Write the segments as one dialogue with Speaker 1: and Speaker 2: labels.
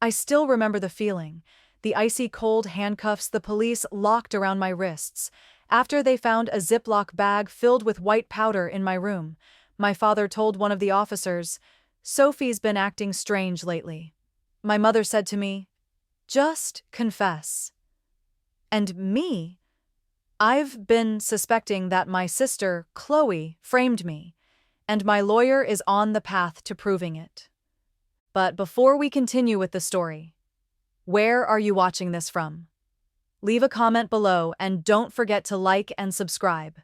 Speaker 1: I still remember the feeling, the icy cold handcuffs the police locked around my wrists. After they found a ziplock bag filled with white powder in my room, my father told one of the officers, "Sophie's been acting strange lately." My mother said to me, "Just confess." And me? I've been suspecting that my sister, Chloe, framed me, and my lawyer is on the path to proving it. But before we continue with the story, where are you watching this from? Leave a comment below and don't forget to like and subscribe,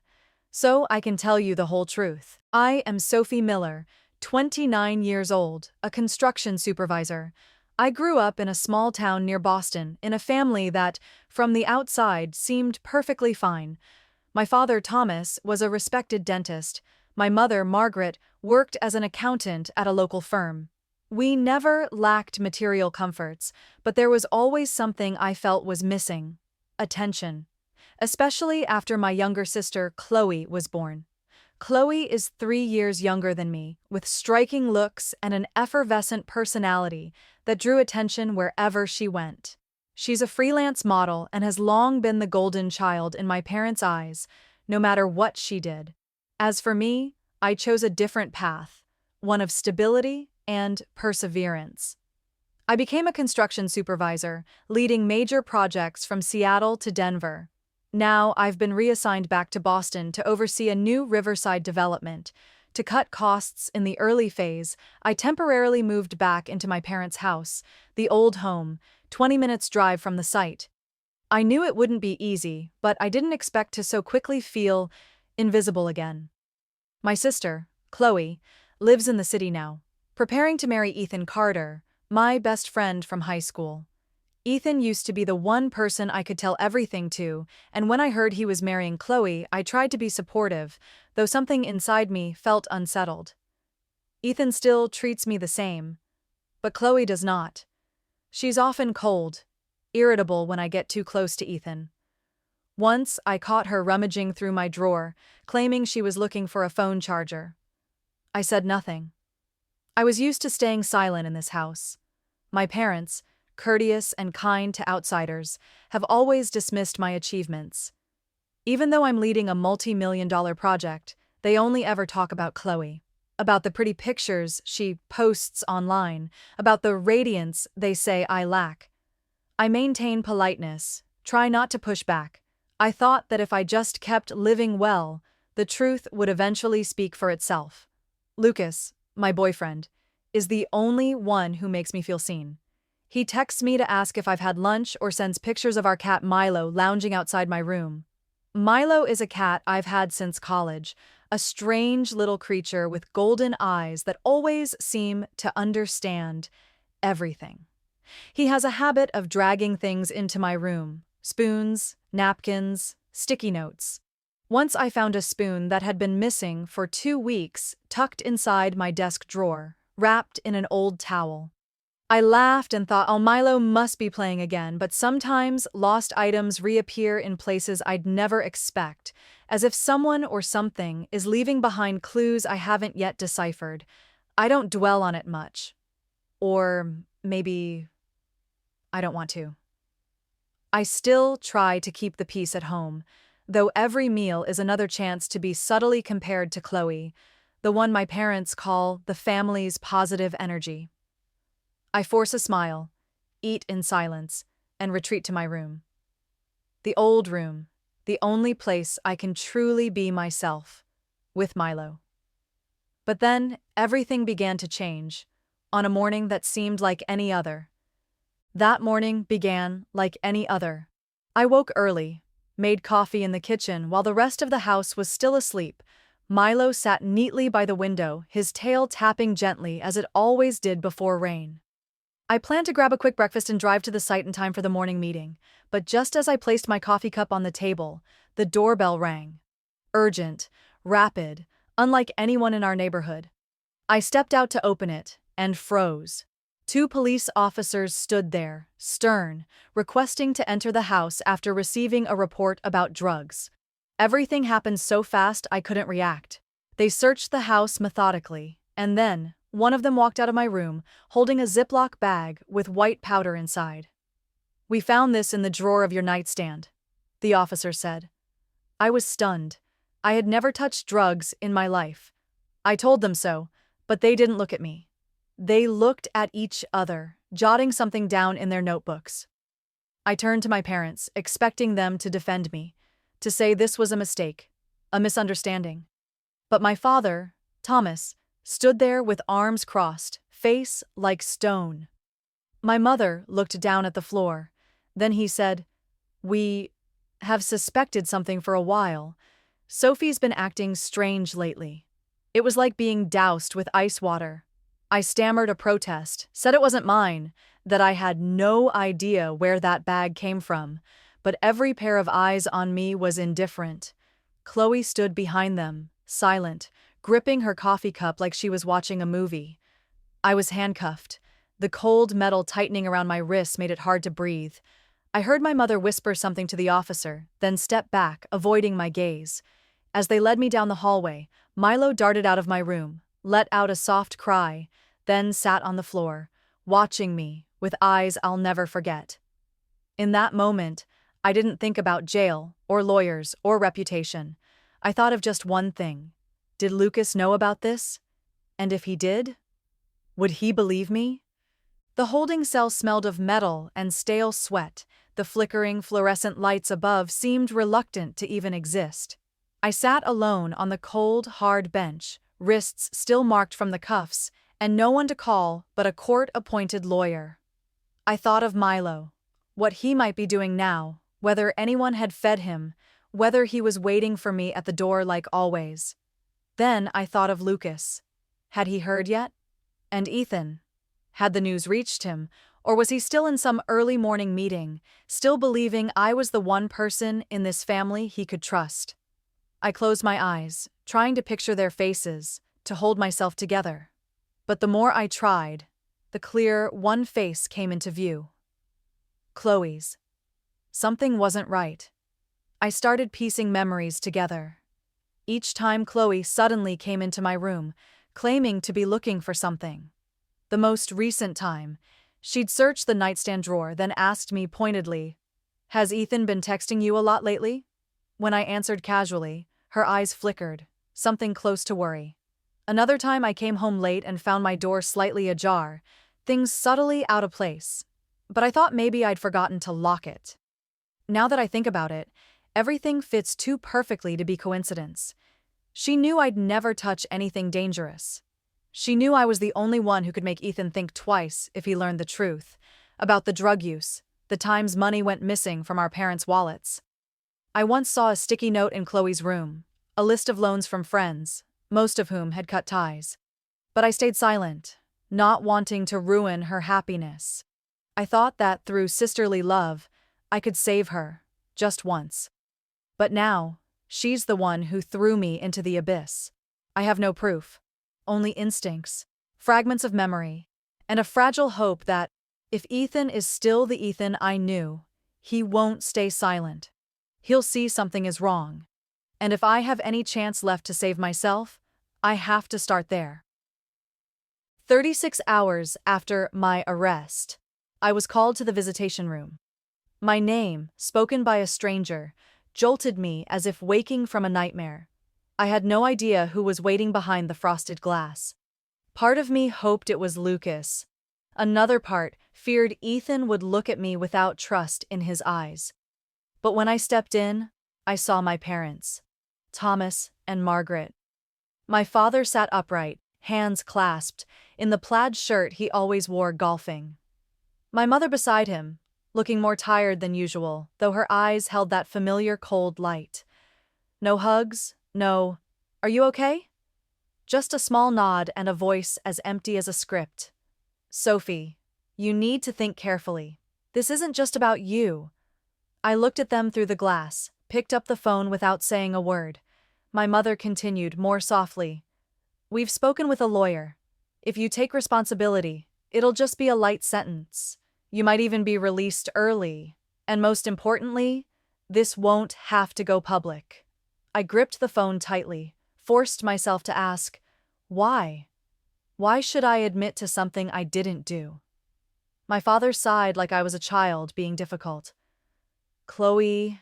Speaker 1: so I can tell you the whole truth. I am Sophie Miller, 29 years old, a construction supervisor. I grew up in a small town near Boston, in a family that, from the outside, seemed perfectly fine. My father, Thomas, was a respected dentist. My mother, Margaret, worked as an accountant at a local firm. We never lacked material comforts, but there was always something I felt was missing: attention. Especially after my younger sister, Chloe, was born. Chloe is 3 years younger than me, with striking looks and an effervescent personality that drew attention wherever she went. She's a freelance model and has long been the golden child in my parents' eyes, no matter what she did. As for me, I chose a different path, one of stability and perseverance. I became a construction supervisor, leading major projects from Seattle to Denver. Now I've been reassigned back to Boston to oversee a new riverside development. To cut costs in the early phase, I temporarily moved back into my parents' house, the old home, 20 minutes drive from the site. I knew it wouldn't be easy, but I didn't expect to so quickly feel invisible again. My sister, Chloe, lives in the city now, preparing to marry Ethan Carter, my best friend from high school. Ethan used to be the one person I could tell everything to, and when I heard he was marrying Chloe, I tried to be supportive, though something inside me felt unsettled. Ethan still treats me the same, but Chloe does not. She's often cold, irritable when I get too close to Ethan. Once, I caught her rummaging through my drawer, claiming she was looking for a phone charger. I said nothing. I was used to staying silent in this house. My parents, courteous and kind to outsiders, have always dismissed my achievements. Even though I'm leading a multi-million-dollar project, they only ever talk about Chloe, about the pretty pictures she posts online, about the radiance they say I lack. I maintain politeness, try not to push back. I thought that if I just kept living well, the truth would eventually speak for itself. Lucas, my boyfriend, is the only one who makes me feel seen. He texts me to ask if I've had lunch or sends pictures of our cat Milo lounging outside my room. Milo is a cat I've had since college, a strange little creature with golden eyes that always seem to understand everything. He has a habit of dragging things into my room: spoons, napkins, sticky notes. Once I found a spoon that had been missing for 2 weeks, tucked inside my desk drawer, wrapped in an old towel. I laughed and thought, oh, Milo must be playing again, but sometimes lost items reappear in places I'd never expect, as if someone or something is leaving behind clues I haven't yet deciphered. I don't dwell on it much. Or maybe I don't want to. I still try to keep the peace at home, though every meal is another chance to be subtly compared to Chloe, the one my parents call the family's positive energy. I force a smile, eat in silence, and retreat to my room. The old room, the only place I can truly be myself, with Milo. But then, everything began to change, on a morning that seemed like any other. That morning began like any other. I woke early, made coffee in the kitchen while the rest of the house was still asleep. Milo sat neatly by the window, his tail tapping gently as it always did before rain. I planned to grab a quick breakfast and drive to the site in time for the morning meeting, but just as I placed my coffee cup on the table, the doorbell rang. Urgent, rapid, unlike anyone in our neighborhood. I stepped out to open it and froze. 2 police officers stood there, stern, requesting to enter the house after receiving a report about drugs. Everything happened so fast I couldn't react. They searched the house methodically, and then, One of them walked out of my room, holding a Ziploc bag with white powder inside. "We found this in the drawer of your nightstand," the officer said. I was stunned. I had never touched drugs in my life. I told them so, but they didn't look at me. They looked at each other, jotting something down in their notebooks. I turned to my parents, expecting them to defend me, to say this was a mistake, a misunderstanding. But my father, Thomas, stood there with arms crossed, face like stone. My mother looked down at the floor. Then he said, "We have suspected something for a while. Sophie's been acting strange lately." It was like being doused with ice water. I stammered a protest, said it wasn't mine, that I had no idea where that bag came from, but every pair of eyes on me was indifferent. Chloe stood behind them, silent, gripping her coffee cup like she was watching a movie. I was handcuffed. The cold metal tightening around my wrists made it hard to breathe. I heard my mother whisper something to the officer, then step back, avoiding my gaze. As they led me down the hallway, Milo darted out of my room, let out a soft cry, then sat on the floor, watching me with eyes I'll never forget. In that moment, I didn't think about jail, or lawyers, or reputation. I thought of just one thing. Did Lucas know about this? And if he did, would he believe me? The holding cell smelled of metal and stale sweat. The flickering fluorescent lights above seemed reluctant to even exist. I sat alone on the cold, hard bench, wrists still marked from the cuffs, and no one to call but a court-appointed lawyer. I thought of Milo, what he might be doing now, whether anyone had fed him, whether he was waiting for me at the door like always. Then I thought of Lucas. Had he heard yet? And Ethan? Had the news reached him, or was he still in some early morning meeting, still believing I was the one person in this family he could trust? I closed my eyes, trying to picture their faces, to hold myself together. But the more I tried, the clearer one face came into view. Chloe's. Something wasn't right. I started piecing memories together. Each time Chloe suddenly came into my room, claiming to be looking for something. The most recent time, she'd searched the nightstand drawer, then asked me pointedly, "Has Ethan been texting you a lot lately?" When I answered casually, her eyes flickered, something close to worry. Another time I came home late and found my door slightly ajar, things subtly out of place. But I thought maybe I'd forgotten to lock it. Now that I think about it, everything fits too perfectly to be coincidence. She knew I'd never touch anything dangerous. She knew I was the only one who could make Ethan think twice if he learned the truth about the drug use, the times money went missing from our parents' wallets. I once saw a sticky note in Chloe's room, a list of loans from friends, most of whom had cut ties. But I stayed silent, not wanting to ruin her happiness. I thought that through sisterly love, I could save her, just once. But now, she's the one who threw me into the abyss. I have no proof, only instincts, fragments of memory, and a fragile hope that, if Ethan is still the Ethan I knew, he won't stay silent. He'll see something is wrong. And if I have any chance left to save myself, I have to start there. 36 hours after my arrest, I was called to the visitation room. My name, spoken by a stranger, jolted me as if waking from a nightmare. I had no idea who was waiting behind the frosted glass. Part of me hoped it was Lucas. Another part feared Ethan would look at me without trust in his eyes. But when I stepped in, I saw my parents, Thomas and Margaret. My father sat upright, hands clasped, in the plaid shirt he always wore golfing. My mother beside him, looking more tired than usual, though her eyes held that familiar cold light. No hugs, no, "Are you okay?" Just a small nod and a voice as empty as a script. "Sophie, you need to think carefully. This isn't just about you." I looked at them through the glass, picked up the phone without saying a word. My mother continued more softly. "We've spoken with a lawyer. If you take responsibility, it'll just be a light sentence. You might even be released early. And most importantly, this won't have to go public." I gripped the phone tightly, forced myself to ask, "Why? Why should I admit to something I didn't do? My father sighed like I was a child being difficult. Chloe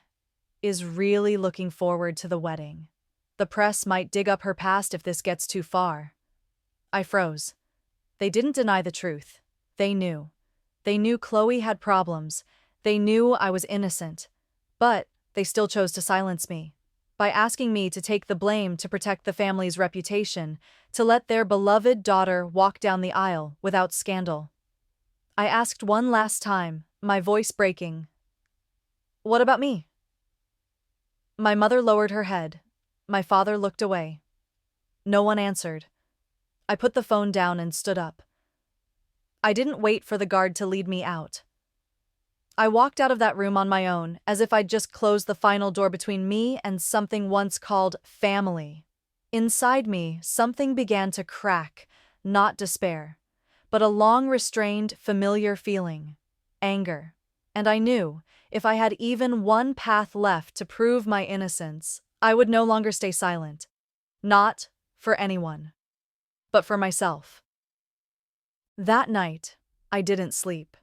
Speaker 1: is really looking forward to the wedding. The press might dig up her past if this gets too far. I froze. They didn't deny the truth. They knew. They knew Chloe had problems. They knew I was innocent. But they still chose to silence me. By asking me to take the blame to protect the family's reputation, to let their beloved daughter walk down the aisle without scandal. I asked one last time, my voice breaking, "What about me?" My mother lowered her head. My father looked away. No one answered. I put the phone down and stood up. I didn't wait for the guard to lead me out. I walked out of that room on my own, as if I'd just closed the final door between me and something once called family. Inside me, something began to crack, not despair, but a long-restrained, familiar feeling, anger. And I knew, if I had even one path left to prove my innocence, I would no longer stay silent. Not for anyone, but for myself. That night, I didn't sleep.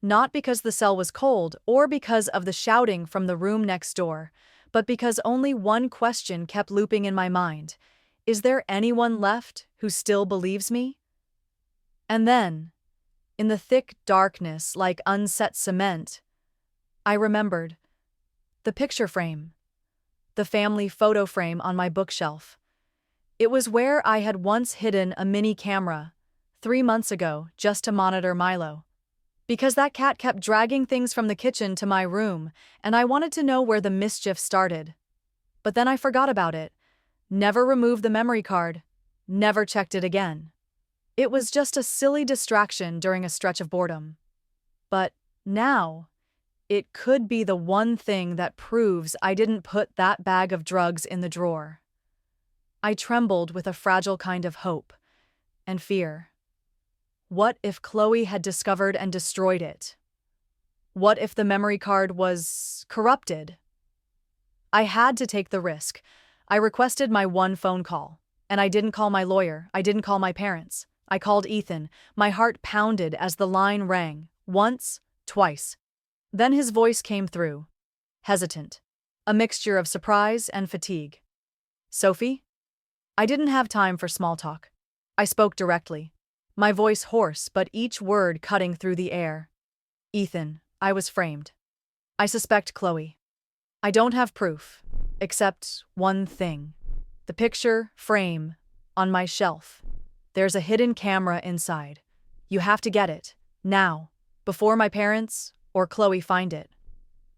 Speaker 1: Not because the cell was cold or because of the shouting from the room next door, but because only one question kept looping in my mind. Is there anyone left who still believes me? And then, in the thick darkness like unset cement, I remembered the picture frame, the family photo frame on my bookshelf. It was where I had once hidden a mini camera 3 months ago just to monitor Milo. Because that cat kept dragging things from the kitchen to my room, and I wanted to know where the mischief started. But then I forgot about it, never removed the memory card, never checked it again. It was just a silly distraction during a stretch of boredom. But now, it could be the one thing that proves I didn't put that bag of drugs in the drawer. I trembled with a fragile kind of hope and fear. What if Chloe had discovered and destroyed it? What if the memory card was corrupted? I had to take the risk. I requested my one phone call. And I didn't call my lawyer. I didn't call my parents. I called Ethan. My heart pounded as the line rang. Once, twice. Then his voice came through. Hesitant. A mixture of surprise and fatigue. "Sophie?" I didn't have time for small talk. I spoke directly. My voice hoarse, but each word cutting through the air. "Ethan, I was framed. I suspect Chloe. I don't have proof, except one thing. The picture frame on my shelf. There's a hidden camera inside. You have to get it, now, before my parents or Chloe find it."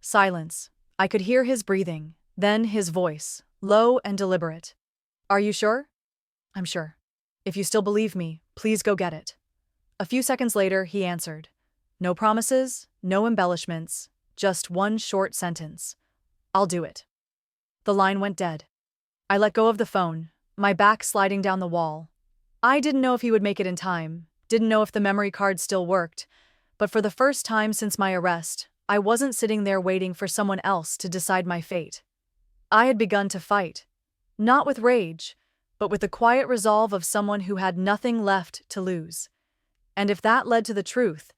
Speaker 1: Silence. I could hear his breathing, then his voice, low and deliberate. "Are you sure?" "I'm sure. If you still believe me, please go get it." A few seconds later, he answered. No promises, no embellishments, just one short sentence. "I'll do it." The line went dead. I let go of the phone, my back sliding down the wall. I didn't know if he would make it in time, didn't know if the memory card still worked, but for the first time since my arrest, I wasn't sitting there waiting for someone else to decide my fate. I had begun to fight. Not with rage, but with the quiet resolve of someone who had nothing left to lose. And if that led to the truth,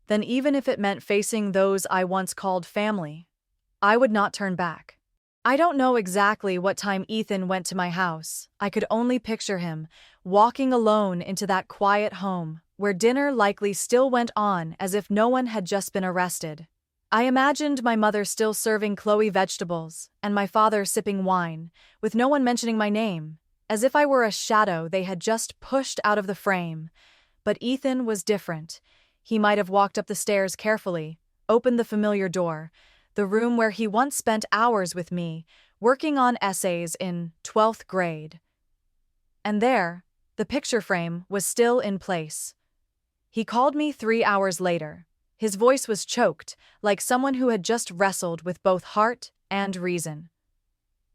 Speaker 1: then even if it meant facing those I once called family, I would not turn back. I don't know exactly what time Ethan went to my house. I could only picture him, walking alone into that quiet home, where dinner likely still went on as if no one had just been arrested. I imagined my mother still serving Chloe vegetables, and my father sipping wine, with no one mentioning my name, as if I were a shadow they had just pushed out of the frame. But Ethan was different. He might have walked up the stairs carefully, opened the familiar door, the room where he once spent hours with me, working on essays in 12th grade. And there, the picture frame was still in place. He called me 3 hours later. His voice was choked, like someone who had just wrestled with both heart and reason.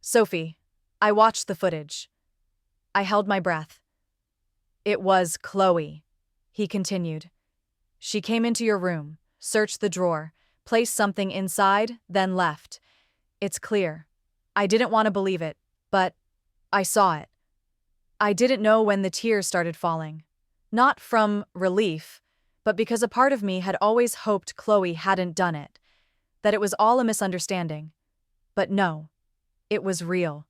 Speaker 1: "Sophie, I watched the footage." I held my breath. "It was Chloe," he continued. "She came into your room, searched the drawer, placed something inside, then left. It's clear. I didn't want to believe it, but I saw it. I didn't know when the tears started falling. Not from relief, but because a part of me had always hoped Chloe hadn't done it, that it was all a misunderstanding. But no, it was real.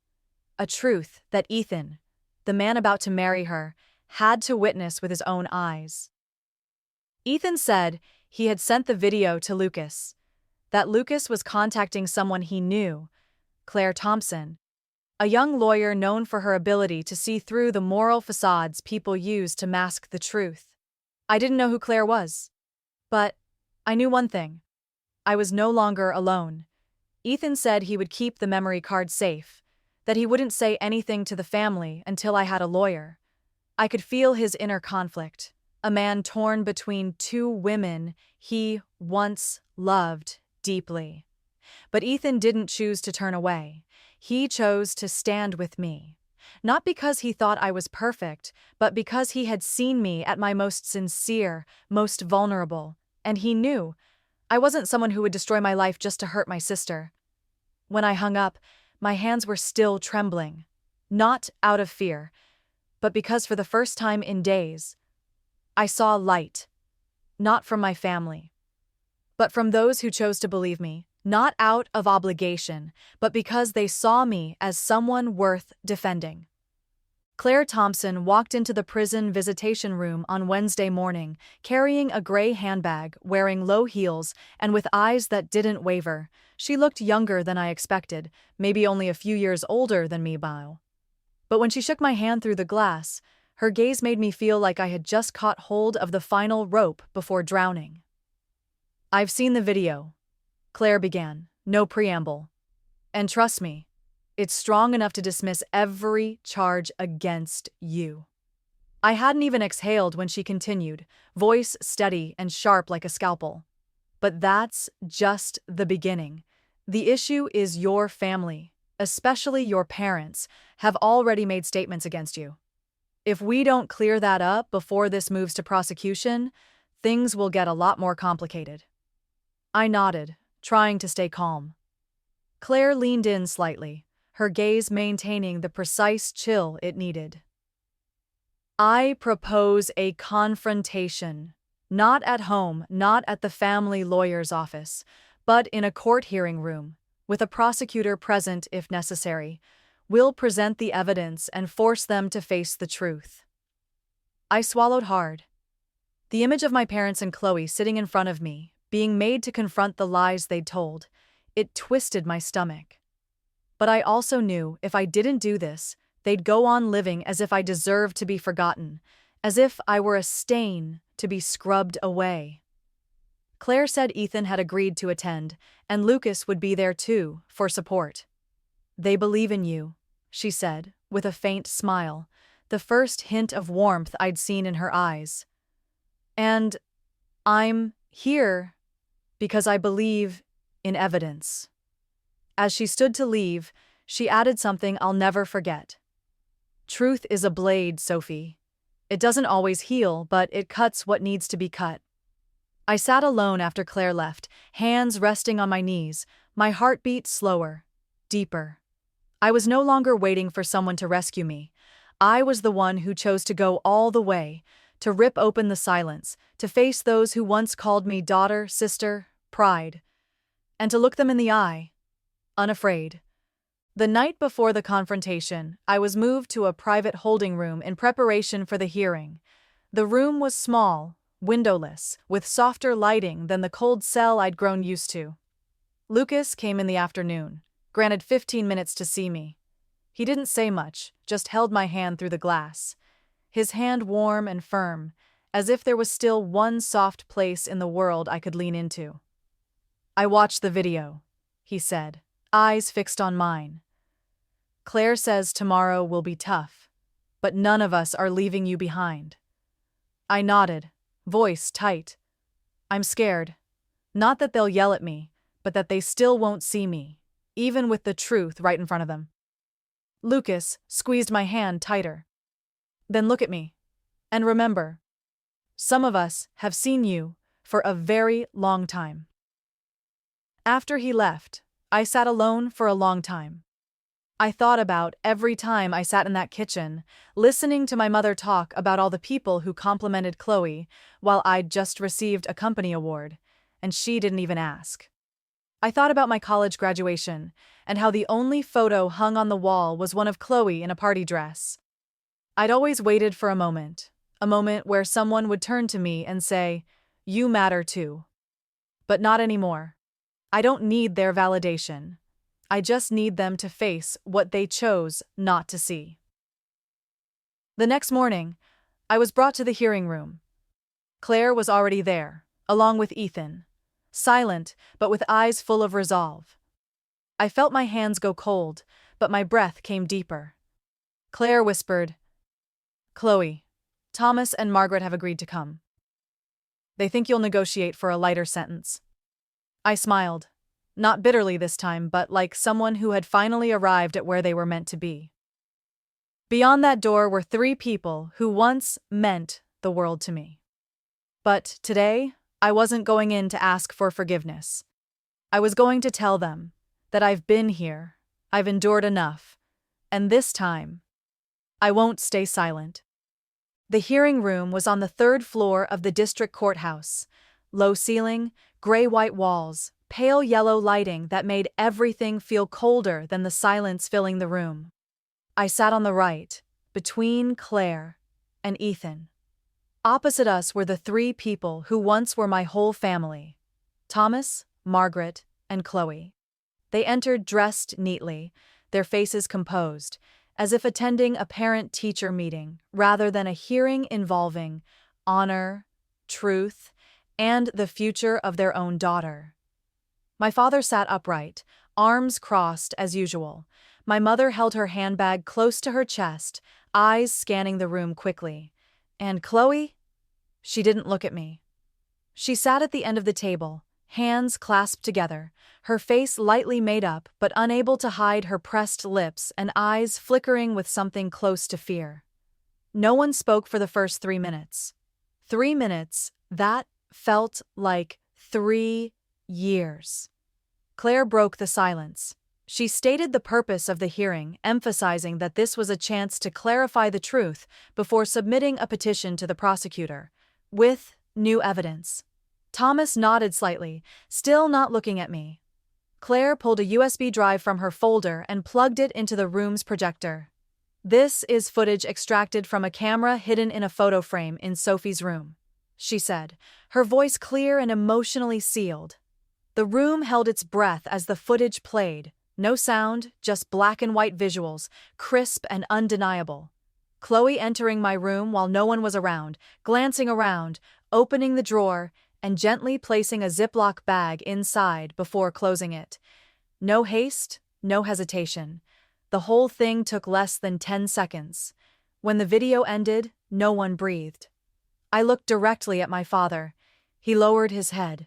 Speaker 1: A truth that Ethan, the man about to marry her, had to witness with his own eyes. Ethan said he had sent the video to Lucas, that Lucas was contacting someone he knew, Claire Thompson, a young lawyer known for her ability to see through the moral facades people use to mask the truth. I didn't know who Claire was, but I knew one thing. I was no longer alone. Ethan said he would keep the memory card safe, that he wouldn't say anything to the family until I had a lawyer. I could feel his inner conflict, a man torn between two women he once loved deeply. But Ethan didn't choose to turn away. He chose to stand with me. Not because he thought I was perfect, but because he had seen me at my most sincere, most vulnerable, and he knew I wasn't someone who would destroy my life just to hurt my sister. When I hung up, my hands were still trembling. Not out of fear, but because for the first time in days, I saw light. Not from my family, but from those who chose to believe me, not out of obligation, but because they saw me as someone worth defending. Claire Thompson walked into the prison visitation room on Wednesday morning, carrying a gray handbag, wearing low heels, and with eyes that didn't waver. She looked younger than I expected, maybe only a few years older than me now. But when she shook my hand through the glass, her gaze made me feel like I had just caught hold of the final rope before drowning. "I've seen the video," Claire began, no preamble. "And trust me, it's strong enough to dismiss every charge against you." I hadn't even exhaled when she continued, voice steady and sharp like a scalpel. "But that's just the beginning. The issue is your family, especially your parents, have already made statements against you. If we don't clear that up before this moves to prosecution, things will get a lot more complicated." I nodded, trying to stay calm. Claire leaned in slightly, her gaze maintaining the precise chill it needed. "I propose a confrontation, not at home, not at the family lawyer's office, but in a court hearing room, with a prosecutor present if necessary. We'll present the evidence and force them to face the truth." I swallowed hard. The image of my parents and Chloe sitting in front of me, being made to confront the lies they'd told, it twisted my stomach. But I also knew if I didn't do this, they'd go on living as if I deserved to be forgotten, as if I were a stain to be scrubbed away. Claire said Ethan had agreed to attend, and Lucas would be there too, for support. "They believe in you," she said, with a faint smile, the first hint of warmth I'd seen in her eyes. "And I'm here because I believe in evidence." As she stood to leave, she added something I'll never forget. "Truth is a blade, Sophie. It doesn't always heal, but it cuts what needs to be cut." I sat alone after Claire left, hands resting on my knees, my heartbeat slower, deeper. I was no longer waiting for someone to rescue me. I was the one who chose to go all the way, to rip open the silence, to face those who once called me daughter, sister, pride, and to look them in the eye, unafraid. The night before the confrontation, I was moved to a private holding room in preparation for the hearing. The room was small, windowless, with softer lighting than the cold cell I'd grown used to. Lucas came in the afternoon, granted 15 minutes to see me. He didn't say much, just held my hand through the glass, his hand warm and firm, as if there was still one soft place in the world I could lean into. "I watched the video," he said, eyes fixed on mine. "Claire says tomorrow will be tough, but none of us are leaving you behind." I nodded, voice tight. "I'm scared. Not that they'll yell at me, but that they still won't see me, even with the truth right in front of them." Lucas squeezed my hand tighter. "Then look at me. And remember, some of us have seen you for a very long time." After he left, I sat alone for a long time. I thought about every time I sat in that kitchen, listening to my mother talk about all the people who complimented Chloe while I'd just received a company award, and she didn't even ask. I thought about my college graduation and how the only photo hung on the wall was one of Chloe in a party dress. I'd always waited for a moment where someone would turn to me and say, "You matter too." But not anymore. I don't need their validation. I just need them to face what they chose not to see. The next morning, I was brought to the hearing room. Claire was already there, along with Ethan, silent but with eyes full of resolve. I felt my hands go cold, but my breath came deeper. Claire whispered, "Chloe, Thomas and Margaret have agreed to come. They think you'll negotiate for a lighter sentence." I smiled, not bitterly this time, but like someone who had finally arrived at where they were meant to be. Beyond that door were three people who once meant the world to me. But today, I wasn't going in to ask for forgiveness. I was going to tell them that I've been here, I've endured enough, and this time, I won't stay silent. The hearing room was on the third floor of the district courthouse. Low ceiling, gray-white walls, pale yellow lighting that made everything feel colder than the silence filling the room. I sat on the right, between Claire and Ethan. Opposite us were the three people who once were my whole family: Thomas, Margaret, and Chloe. They entered dressed neatly, their faces composed, as if attending a parent-teacher meeting rather than a hearing involving honor, truth, and the future of their own daughter. My father sat upright, arms crossed as usual. My mother held her handbag close to her chest, eyes scanning the room quickly. And Chloe? She didn't look at me. She sat at the end of the table, hands clasped together, her face lightly made up but unable to hide her pressed lips and eyes flickering with something close to fear. No one spoke for the first 3 minutes. 3 minutes, that felt like 3 years. Claire broke the silence. She stated the purpose of the hearing, emphasizing that this was a chance to clarify the truth before submitting a petition to the prosecutor, with new evidence. Thomas nodded slightly, still not looking at me. Claire pulled a USB drive from her folder and plugged it into the room's projector. "This is footage extracted from a camera hidden in a photo frame in Sophie's room," she said, her voice clear and emotionally sealed. The room held its breath as the footage played. No sound, just black and white visuals, crisp and undeniable. Chloe entering my room while no one was around, glancing around, opening the drawer, and gently placing a ziplock bag inside before closing it. No haste, no hesitation. The whole thing took less than 10 seconds. When the video ended, no one breathed. I looked directly at my father. He lowered his head.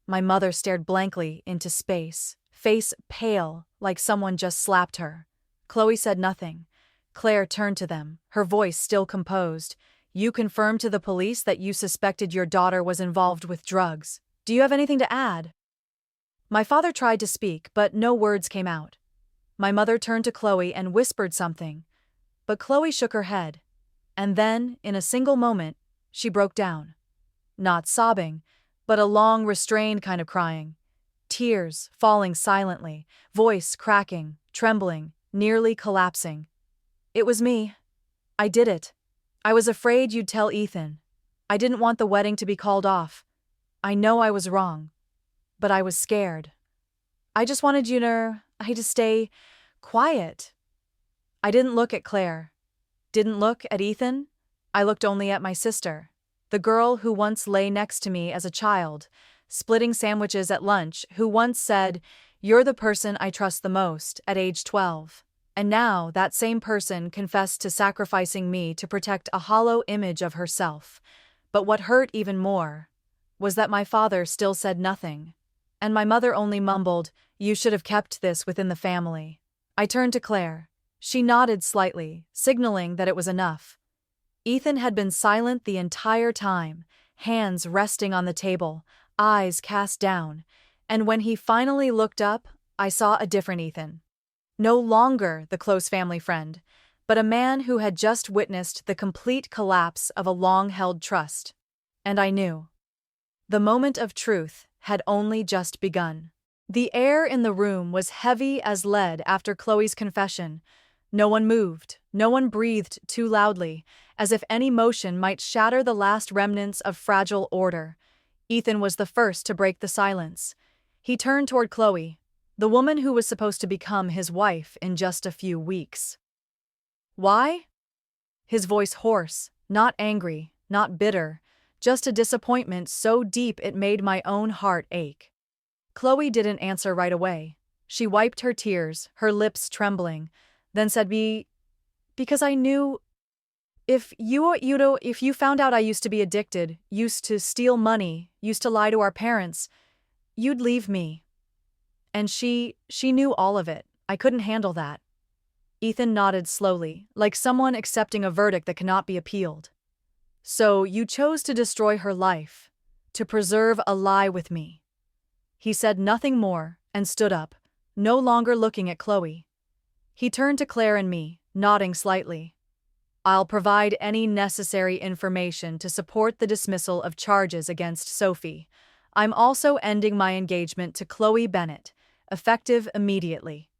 Speaker 1: My mother stared blankly into space, face pale, like someone just slapped her. Chloe said nothing. Claire turned to them, her voice still composed. "You confirmed to the police that you suspected your daughter was involved with drugs. Do you have anything to add?" My father tried to speak, but no words came out. My mother turned to Chloe and whispered something, but Chloe shook her head. And then, in a single moment, she broke down. Not sobbing, but a long, restrained kind of crying. Tears falling silently, voice cracking, trembling, nearly collapsing. "It was me. I did it. I was afraid you'd tell Ethan. I didn't want the wedding to be called off. I know I was wrong, but I was scared. I just wanted you to stay quiet." I didn't look at Claire. Didn't look at Ethan. I looked only at my sister, the girl who once lay next to me as a child, splitting sandwiches at lunch, who once said, "You're the person I trust the most," at age 12. And now that same person confessed to sacrificing me to protect a hollow image of herself. But what hurt even more was that my father still said nothing, and my mother only mumbled, "You should have kept this within the family." I turned to Claire. She nodded slightly, signaling that it was enough. Ethan had been silent the entire time, hands resting on the table, eyes cast down, and when he finally looked up, I saw a different Ethan. No longer the close family friend, but a man who had just witnessed the complete collapse of a long-held trust. And I knew. The moment of truth had only just begun. The air in the room was heavy as lead after Chloe's confession. No one moved, no one breathed too loudly, as if any motion might shatter the last remnants of fragile order. Ethan was the first to break the silence. He turned toward Chloe, the woman who was supposed to become his wife in just a few weeks. Why? His voice hoarse, not angry, not bitter, just a disappointment so deep it made my own heart ache. Chloe didn't answer right away. She wiped her tears, her lips trembling, then said, Because I knew if you found out I used to be addicted, used to steal money, used to lie to our parents, you'd leave me. And she knew all of it. I couldn't handle that. Ethan nodded slowly, like someone accepting a verdict that cannot be appealed. So you chose to destroy her life, to preserve a lie with me. He said nothing more and stood up, no longer looking at Chloe. He turned to Claire and me, nodding slightly. I'll provide any necessary information to support the dismissal of charges against Sophie. I'm also ending my engagement to Chloe Bennett, effective immediately.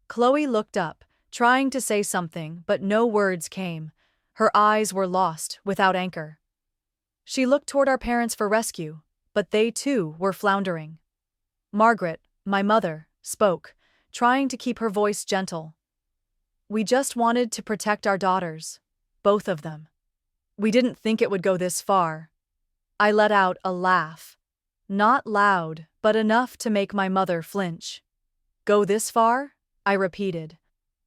Speaker 1: Chloe looked up, trying to say something, but no words came. Her eyes were lost, without anchor. She looked toward our parents for rescue, but they too were floundering. Margaret, my mother, spoke, trying to keep her voice gentle. We just wanted to protect our daughters, both of them. We didn't think it would go this far. I let out a laugh. Not loud, but enough to make my mother flinch. Go this far? I repeated.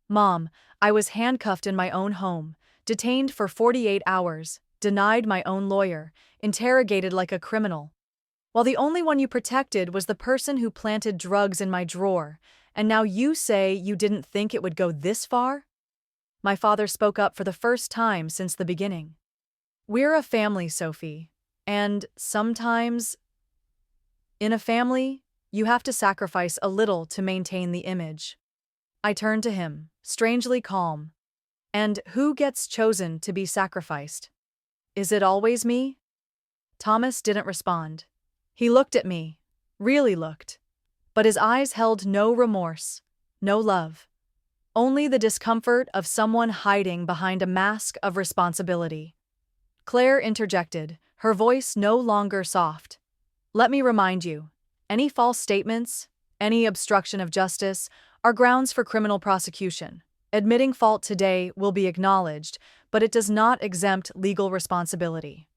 Speaker 1: Mom, I was handcuffed in my own home, detained for 48 hours, denied my own lawyer, interrogated like a criminal. While the only one you protected was the person who planted drugs in my drawer, and now you say you didn't think it would go this far? My father spoke up for the first time since the beginning. We're a family, Sophie, and sometimes, in a family, you have to sacrifice a little to maintain the image. I turned to him, strangely calm. And who gets chosen to be sacrificed? Is it always me? Thomas didn't respond. He looked at me, really looked. But his eyes held no remorse, no love. Only the discomfort of someone hiding behind a mask of responsibility. Claire interjected, her voice no longer soft. Let me remind you, any false statements, any obstruction of justice, are grounds for criminal prosecution. Admitting fault today will be acknowledged, but it does not exempt legal responsibility.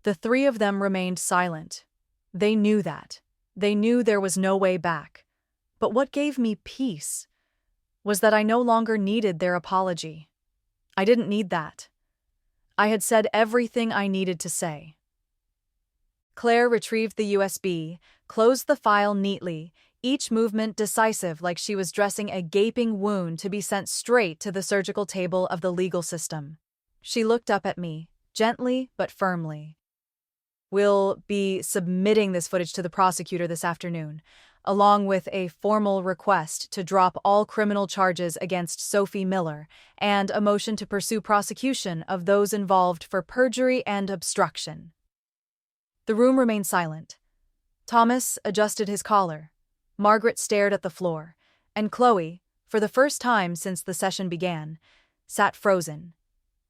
Speaker 1: The three of them remained silent. They knew that. They knew there was no way back. But what gave me peace was that I no longer needed their apology. I didn't need that. I had said everything I needed to say. Claire retrieved the USB, closed the file neatly, each movement decisive, like she was dressing a gaping wound to be sent straight to the surgical table of the legal system. She looked up at me, gently but firmly. We'll be submitting this footage to the prosecutor this afternoon, along with a formal request to drop all criminal charges against Sophie Miller and a motion to pursue prosecution of those involved for perjury and obstruction. The room remained silent. Thomas adjusted his collar. Margaret stared at the floor, and Chloe, for the first time since the session began, sat frozen.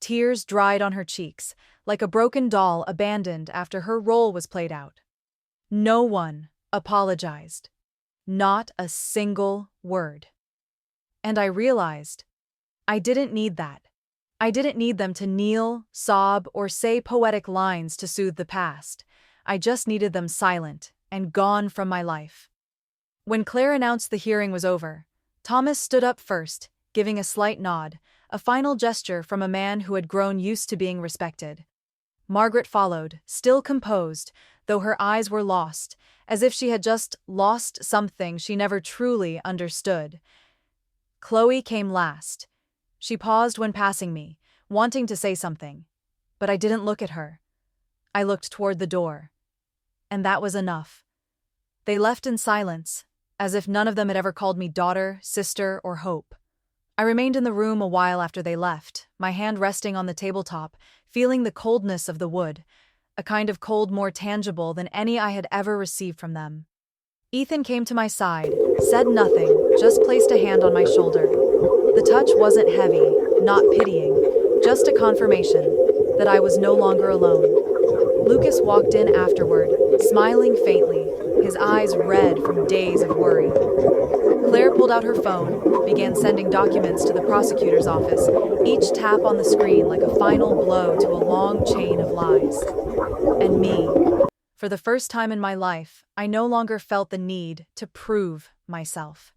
Speaker 1: Tears dried on her cheeks, like a broken doll abandoned after her role was played out. No one apologized. Not a single word. And I realized I didn't need that. I didn't need them to kneel, sob, or say poetic lines to soothe the past. I just needed them silent and gone from my life. When Claire announced the hearing was over, Thomas stood up first, giving a slight nod, a final gesture from a man who had grown used to being respected. Margaret followed, still composed, though her eyes were lost, as if she had just lost something she never truly understood. Chloe came last. She paused when passing me, wanting to say something, but I didn't look at her. I looked toward the door. And that was enough. They left in silence, as if none of them had ever called me daughter, sister, or hope. I remained in the room a while after they left, my hand resting on the tabletop, feeling the coldness of the wood, a kind of cold more tangible than any I had ever received from them. Ethan came to my side, said nothing, just placed a hand on my shoulder. The touch wasn't heavy, not pitying, just a confirmation that I was no longer alone. Lucas walked in afterward, smiling faintly, his eyes red from days of worry. Claire pulled out her phone, began sending documents to the prosecutor's office, each tap on the screen like a final blow to a long chain of lies. And me. For the first time in my life, I no longer felt the need to prove myself.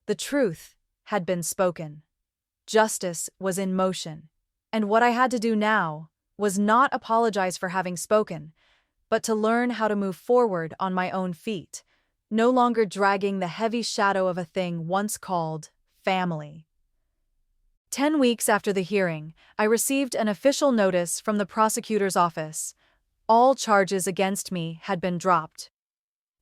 Speaker 1: The truth had been spoken. Justice was in motion. And what I had to do now was not apologize for having spoken, but to learn how to move forward on my own feet, no longer dragging the heavy shadow of a thing once called family. 10 weeks after the hearing, I received an official notice from the prosecutor's office. All charges against me had been dropped.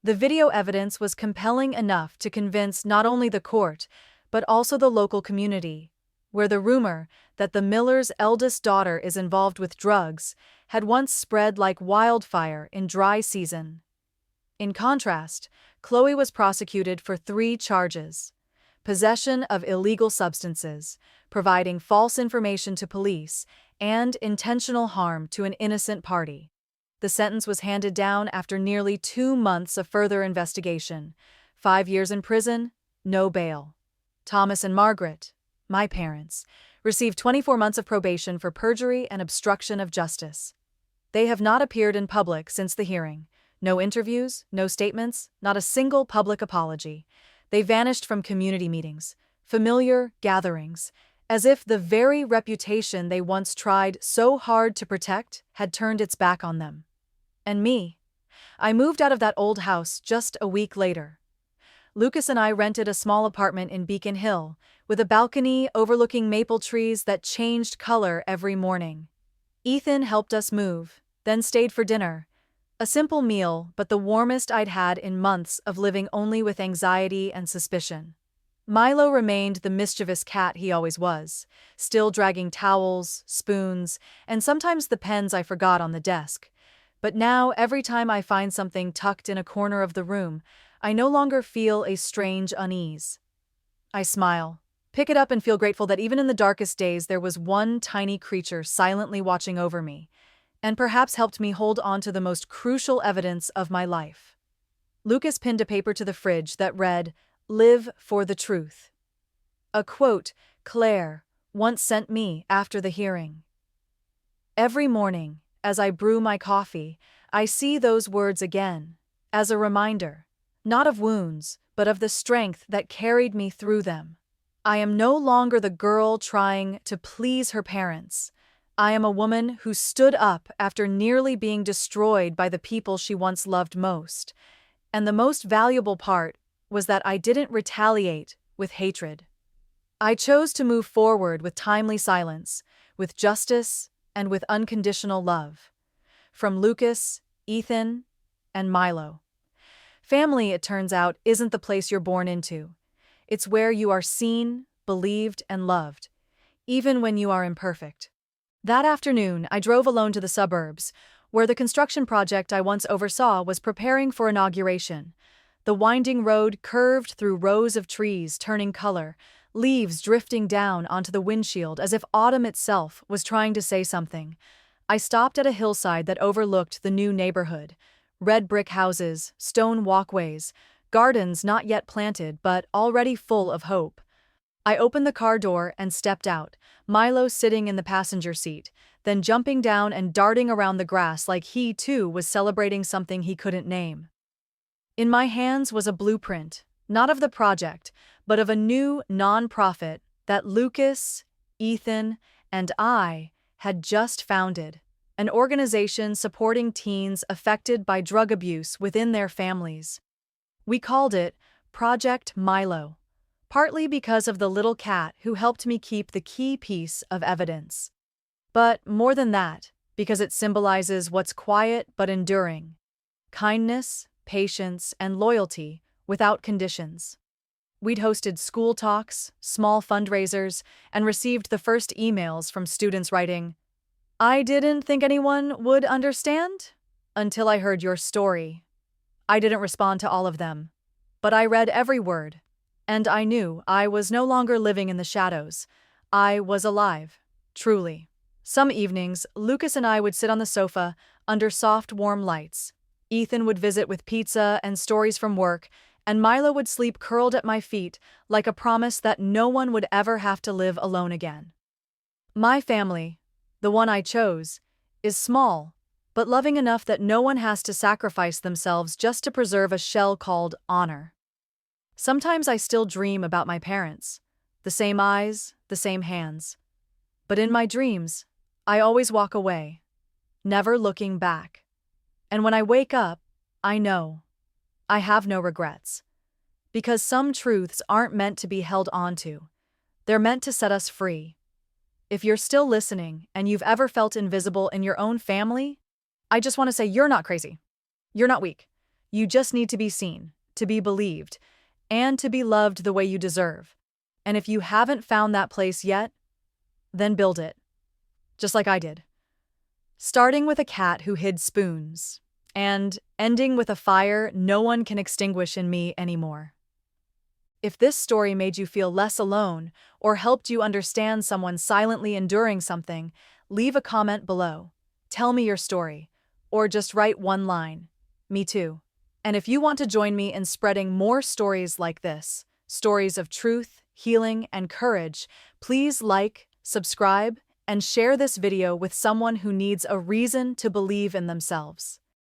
Speaker 1: The video evidence was compelling enough to convince not only the court, but also the local community, where the rumor that the miller's eldest daughter is involved with drugs had once spread like wildfire in dry season. In contrast, Chloe was prosecuted for 3 charges: possession of illegal substances, providing false information to police, and intentional harm to an innocent party. The sentence was handed down after nearly 2 months of further investigation. 5 years in prison, no bail. Thomas and Margaret, my parents, received 24 months of probation for perjury and obstruction of justice. They have not appeared in public since the hearing. No interviews, no statements, not a single public apology. They vanished from community meetings, familiar gatherings, as if the very reputation they once tried so hard to protect had turned its back on them. And me. I moved out of that old house just a week later. Lucas and I rented a small apartment in Beacon Hill, with a balcony overlooking maple trees that changed color every morning. Ethan helped us move, then stayed for dinner. A simple meal, but the warmest I'd had in months of living only with anxiety and suspicion. Milo remained the mischievous cat he always was, still dragging towels, spoons, and sometimes the pens I forgot on the desk. But now, every time I find something tucked in a corner of the room, I no longer feel a strange unease. I smile, pick it up and feel grateful that even in the darkest days there was one tiny creature silently watching over me, and perhaps helped me hold on to the most crucial evidence of my life. Lucas pinned a paper to the fridge that read, "Live for the truth." A quote Claire once sent me after the hearing. Every morning, as I brew my coffee, I see those words again, as a reminder, not of wounds, but of the strength that carried me through them. I am no longer the girl trying to please her parents. I am a woman who stood up after nearly being destroyed by the people she once loved most. And the most valuable part was that I didn't retaliate with hatred. I chose to move forward with timely silence, with justice, and with unconditional love. From Lucas, Ethan, and Milo. Family, it turns out, isn't the place you're born into. It's where you are seen, believed, and loved, even when you are imperfect. That afternoon, I drove alone to the suburbs, where the construction project I once oversaw was preparing for inauguration. The winding road curved through rows of trees turning color, leaves drifting down onto the windshield as if autumn itself was trying to say something. I stopped at a hillside that overlooked the new neighborhood. Red brick houses, stone walkways, gardens not yet planted but already full of hope. I opened the car door and stepped out, Milo sitting in the passenger seat, then jumping down and darting around the grass like he, too, was celebrating something he couldn't name. In my hands was a blueprint, not of the project, but of a new non-profit that Lucas, Ethan, and I had just founded, an organization supporting teens affected by drug abuse within their families. We called it Project Milo, partly because of the little cat who helped me keep the key piece of evidence. But more than that, because it symbolizes what's quiet but enduring: kindness, patience, and loyalty without conditions. We'd hosted school talks, small fundraisers, and received the first emails from students writing, "I didn't think anyone would understand until I heard your story." I didn't respond to all of them, but I read every word, and I knew I was no longer living in the shadows. I was alive, truly. Some evenings, Lucas and I would sit on the sofa under soft, warm lights. Ethan would visit with pizza and stories from work, and Milo would sleep curled at my feet like a promise that no one would ever have to live alone again. My family, the one I chose, is small, but loving enough that no one has to sacrifice themselves just to preserve a shell called honor. Sometimes I still dream about my parents, the same eyes, the same hands. But in my dreams, I always walk away, never looking back. And when I wake up, I know I have no regrets. Because some truths aren't meant to be held onto. They're meant to set us free. If you're still listening and you've ever felt invisible in your own family, I just want to say you're not crazy. You're not weak. You just need to be seen, to be believed, and to be loved the way you deserve. And if you haven't found that place yet, then build it. Just like I did. Starting with a cat who hid spoons, and ending with a fire no one can extinguish in me anymore. If this story made you feel less alone or helped you understand someone silently enduring something, leave a comment below. Tell me your story, or just write one line. Me too. And if you want to join me in spreading more stories like this, stories of truth, healing, and courage, please like, subscribe, and share this video with someone who needs a reason to believe in themselves.